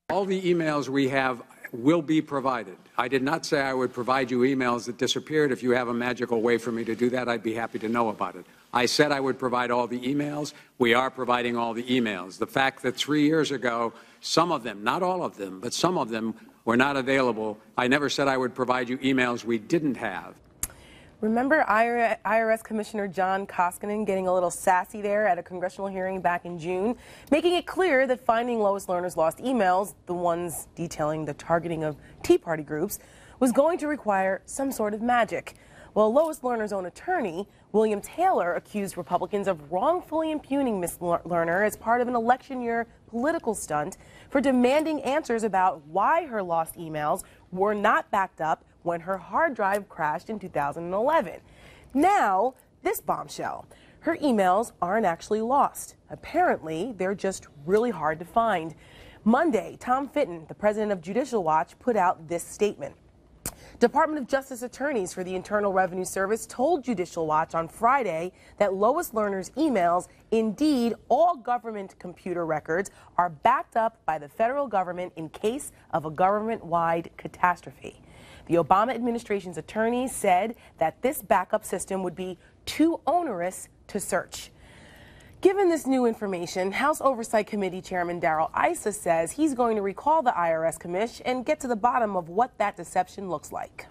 All the emails we have will be provided. I did not say I would provide you emails that disappeared. If you have a magical way for me to do that, I'd be happy to know about it. I said I would provide all the emails. We are providing all the emails. The fact that 3 years ago, some of them, not all of them, but some of them were not available, I never said I would provide you emails we didn't have. Remember IRS Commissioner John Koskinen getting a little sassy there at a congressional hearing back in June, making it clear that finding Lois Lerner's lost emails, the ones detailing the targeting of Tea Party groups, was going to require some sort of magic. Well, Lois Lerner's own attorney, William Taylor, accused Republicans of wrongfully impugning Ms. Lerner as part of an election year political stunt for demanding answers about why her lost emails were not backed up when her hard drive crashed in 2011. Now, this bombshell. Her emails aren't actually lost. Apparently, they're just really hard to find. Monday, Tom Fitton, the president of Judicial Watch, put out this statement. Department of Justice attorneys for the Internal Revenue Service told Judicial Watch on Friday that Lois Lerner's emails, indeed all government computer records, are backed up by the federal government in case of a government-wide catastrophe. The Obama administration's attorneys said that this backup system would be too onerous to search. Given this new information, House Oversight Committee Chairman Darrell Issa says he's going to recall the IRS commish and get to the bottom of what that deception looks like.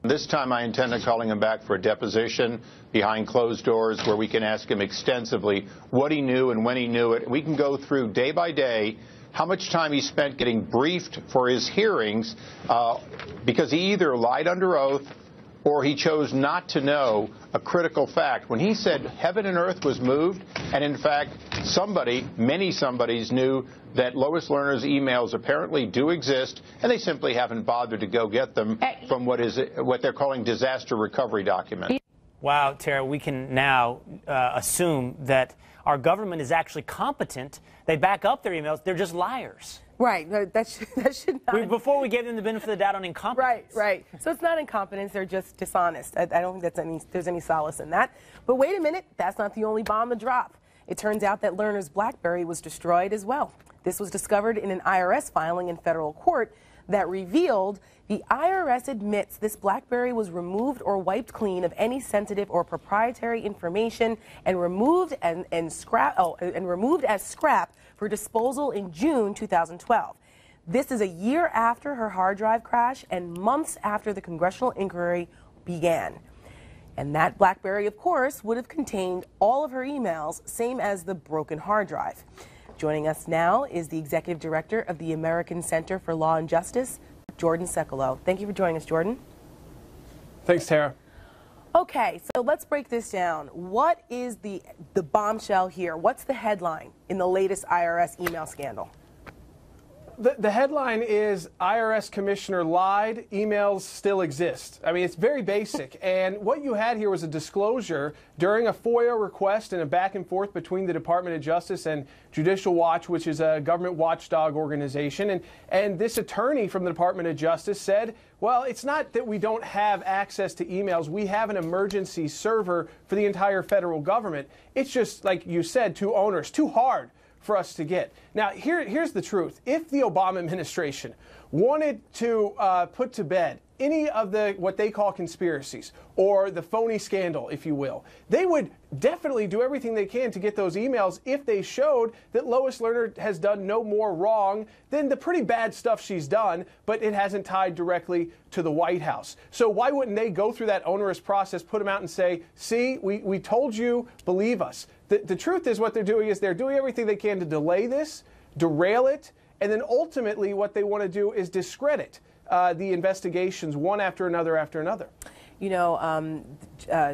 This time I intend on calling him back for a deposition behind closed doors where we can ask him extensively what he knew and when he knew it. We can go through day by day how much time he spent getting briefed for his hearings because he either lied under oath or he chose not to know a critical fact. When he said heaven and earth was moved, and in fact many somebodies knew that Lois Lerner's emails apparently do exist, and they simply haven't bothered to go get them from what they're calling disaster recovery documents. Wow, Tara, we can now assume that our government is actually competent. They back up their emails. They're just liars. Right. That should not. Before we gave them the benefit of the doubt on incompetence. Right. So it's not incompetence. They're just dishonest. I don't think there's any solace in that. But wait a minute. That's not the only bomb to drop. It turns out that Lerner's Blackberry was destroyed as well. This was discovered in an IRS filing in federal court that revealed the IRS admits this Blackberry was removed or wiped clean of any sensitive or proprietary information and removed as scrap for disposal in June 2012. This is a year after her hard drive crash and months after the congressional inquiry began. And that Blackberry, of course, would have contained all of her emails, same as the broken hard drive. Joining us now is the executive director of the American Center for Law and Justice, Jordan Sekulow. Thank you for joining us, Jordan. Thanks, Tara. Okay, so let's break this down. What is the bombshell here? What's the headline in the latest IRS email scandal? The headline is IRS Commissioner lied, emails still exist. I mean, it's very basic. And what you had here was a disclosure during a FOIA request and a back and forth between the Department of Justice and Judicial Watch, which is a government watchdog organization. And this attorney from the Department of Justice said, well, it's not that we don't have access to emails. We have an emergency server for the entire federal government. It's just, like you said, too onerous, too hard for us to get. Now, here's the truth. If the Obama administration wanted to put to bed any of the what they call conspiracies or the phony scandal, if you will, they would definitely do everything they can to get those emails if they showed that Lois Lerner has done no more wrong than the pretty bad stuff she's done, but it hasn't tied directly to the White House. So why wouldn't they go through that onerous process, put them out and say, see, we told you, believe us. The truth is what they're doing is they're doing everything they can to delay this, derail it, and then ultimately what they want to do is discredit the investigations one after another after another. You know,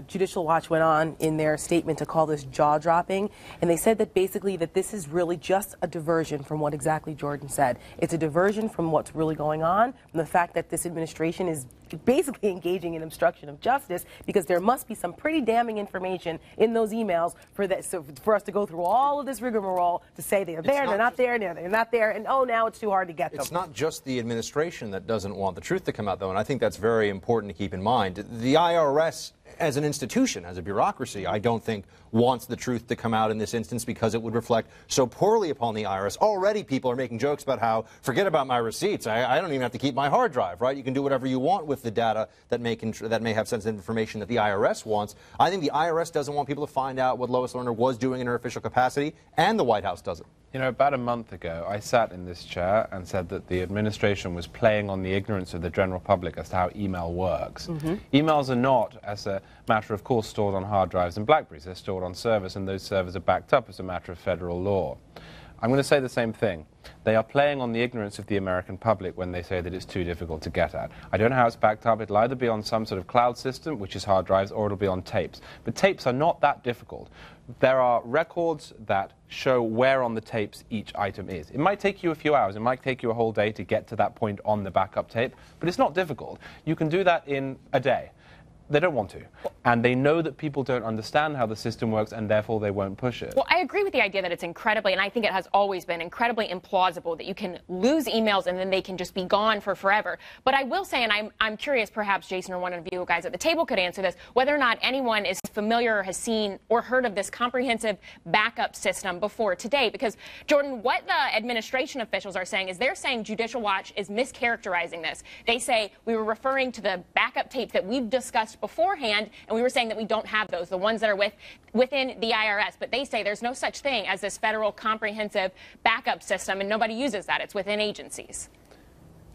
Judicial Watch went on in their statement to call this jaw-dropping, and they said that basically that this is really just a diversion from what exactly Jordan said. It's a diversion from what's really going on, from the fact that this administration is basically engaging in obstruction of justice, because there must be some pretty damning information in those emails for that, so for us to go through all of this rigmarole to say they're there, and they're not there, and they're not there, and oh, now it's too hard to get them. It's not just the administration that doesn't want the truth to come out, though, and I think that's very important to keep in mind. The IRS as an institution, as a bureaucracy, I don't think wants the truth to come out in this instance because it would reflect so poorly upon the IRS. Already people are making jokes about how, forget about my receipts, I don't even have to keep my hard drive, right? You can do whatever you want with the data that may have sensitive information that the IRS wants. I think the IRS doesn't want people to find out what Lois Lerner was doing in her official capacity, and the White House doesn't. You know, about a month ago, I sat in this chair and said that the administration was playing on the ignorance of the general public as to how email works. Emails are not, as a matter of course, stored on hard drives and Blackberries. They're stored on servers, and those servers are backed up as a matter of federal law. I'm going to say the same thing. They are playing on the ignorance of the American public when they say that it's too difficult to get at. I don't know how it's backed up. It'll either be on some sort of cloud system, which is hard drives, or it'll be on tapes. But tapes are not that difficult. There are records that show where on the tapes each item is. It might take you a few hours. It might take you a whole day to get to that point on the backup tape, but it's not difficult. You can do that in a day. They don't want to. And they know that people don't understand how the system works, and therefore they won't push it. Well, I agree with the idea that it's incredibly, and I think it has always been incredibly implausible that you can lose emails and then they can just be gone for forever. But I will say, and I'm curious, perhaps Jason or one of you guys at the table could answer this, whether or not anyone is familiar or has seen or heard of this comprehensive backup system before today. Because, Jordan, what the administration officials are saying is they're saying Judicial Watch is mischaracterizing this. They say we were referring to the backup tapes that we've discussed beforehand, and we were saying that we don't have those, the ones that are within the IRS. But they say there's no such thing as this federal comprehensive backup system, and nobody uses that. It's within agencies.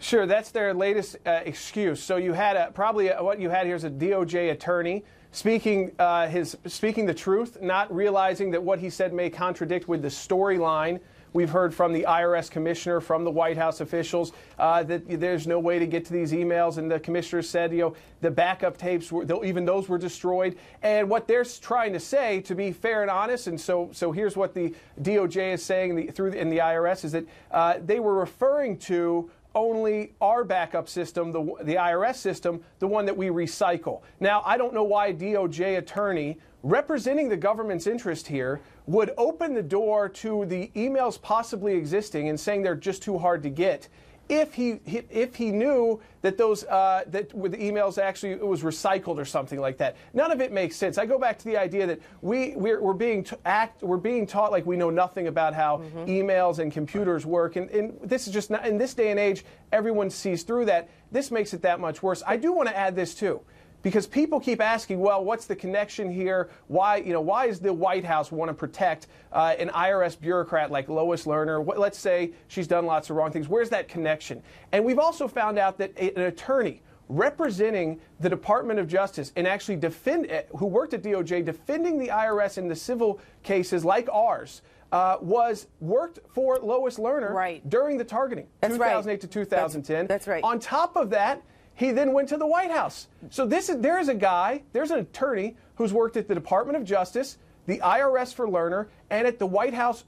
Sure, that's their latest excuse. So you had what you had here is a DOJ attorney speaking the truth, not realizing that what he said may contradict with the storyline. We've heard from the IRS commissioner, from the White House officials, that there's no way to get to these emails. And the commissioner said, the backup tapes, even those were destroyed. And what they're trying to say, to be fair and honest, and so here's what the DOJ is saying in the IRS, is that they were referring to only our backup system, the IRS system, the one that we recycle. Now, I don't know why a DOJ attorney representing the government's interest here would open the door to the emails possibly existing and saying they're just too hard to get if he knew that those that with the emails actually it was recycled or something like that. None of it makes sense. I go back to the idea that we're being taught like we know nothing about how emails and computers work, and this is just not, in this day and age, everyone sees through that. This makes it that much worse. I do want to add this too, because people keep asking, well, what's the connection here? Why does the White House want to protect an IRS bureaucrat like Lois Lerner? Let's say she's done lots of wrong things. Where's that connection? And we've also found out that an attorney representing the Department of Justice and actually who worked at DOJ defending the IRS in the civil cases like ours, worked for Lois Lerner during the targeting, 2008 to 2010. That's right. On top of that, he then went to the White House. So there's an attorney who's worked at the Department of Justice, the IRS for Lerner, and at the White House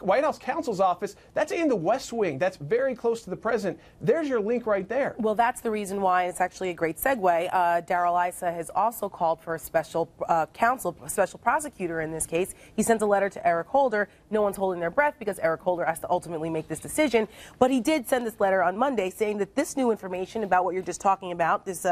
White House counsel's office. That's in the West Wing. That's very close to the president. There's your link right there. Well, that's the reason why it's actually a great segue. Darrell Issa has also called for a special counsel, a special prosecutor in this case. He sent a letter to Eric Holder. No one's holding their breath because Eric Holder has to ultimately make this decision. But he did send this letter on Monday saying that this new information about what you're just talking about, this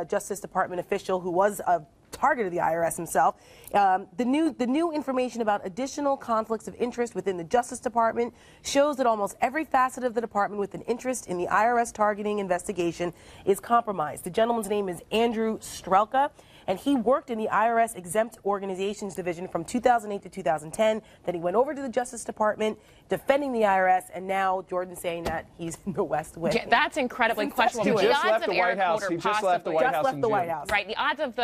Justice Department official who was a target of the IRS himself, the new information about additional conflicts of interest within the Justice Department shows that almost every facet of the department with an interest in the IRS targeting investigation is compromised. The gentleman's name is Andrew Strelka, and he worked in the IRS Exempt Organizations Division from 2008 to 2010. Then he went over to the Justice Department defending the IRS, and now Jordan's saying that he's in the West Wing. Yeah, that's incredibly questionable. He just left the White House. He just left the White House in June. Right. The odds of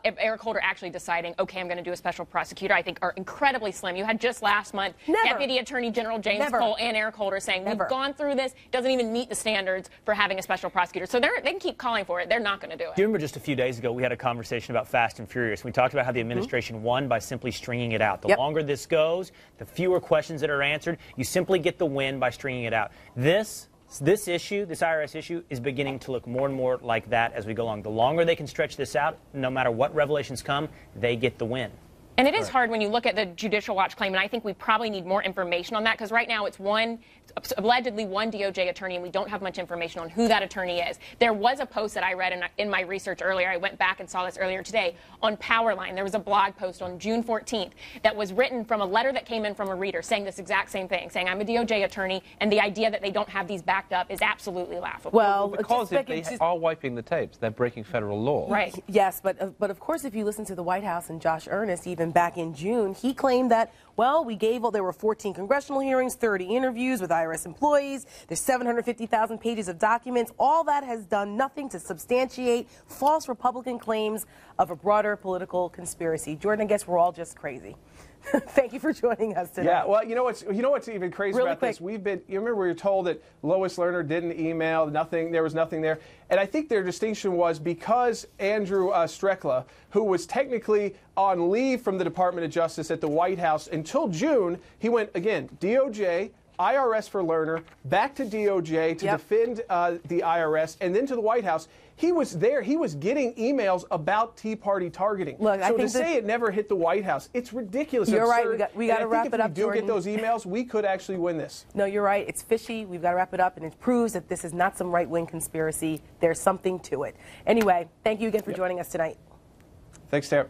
Eric Holder actually deciding, okay, I'm going to do a special prosecutor, I think are incredibly slim. You had just last month Deputy Attorney General James Cole and Eric Holder saying, we've gone through this, doesn't even meet the standards for having a special prosecutor. So they can keep calling for it. They're not going to do it. Do you remember just a few days ago we had a conversation about Fast and Furious? We talked about how the administration won by simply stringing it out. The longer this goes, the fewer questions that are answered. You simply get the win by stringing it out. This issue, this IRS issue, is beginning to look more and more like that as we go along. The longer they can stretch this out, no matter what revelations come, they get the win. And it is hard when you look at the Judicial Watch claim, and I think we probably need more information on that, because right now it's allegedly one DOJ attorney, and we don't have much information on who that attorney is. There was a post that I read in my research earlier. I went back and saw this earlier today on Powerline. There was a blog post on June 14th that was written from a letter that came in from a reader saying this exact same thing, saying I'm a DOJ attorney, and the idea that they don't have these backed up is absolutely laughable. Well, because if they are wiping the tapes, they're breaking federal law. Right. Yes, but of course, if you listen to the White House and Josh Earnest, even back in June, he claimed that, well, there were 14 congressional hearings, 30 interviews with IRS employees, there's 750,000 pages of documents. All that has done nothing to substantiate false Republican claims of a broader political conspiracy. Jordan, I guess we're all just crazy. Thank you for joining us today. Yeah, well, you know what's even crazy about this? You remember we were told that Lois Lerner didn't email, there was nothing there. And I think their distinction was because Andrew Strickla, who was technically on leave from the Department of Justice at the White House until June, he went, again, DOJ, IRS for Lerner, back to DOJ to defend the IRS, and then to the White House. He was there. He was getting emails about Tea Party targeting. Look, so to say it never hit the White House, it's ridiculous. You're absurd. right. We got to wrap it up, If we do get those emails, we could actually win this. No, you're right. It's fishy. We've got to wrap it up, and it proves that this is not some right-wing conspiracy. There's something to it. Anyway, thank you again for joining us tonight. Thanks, Tara.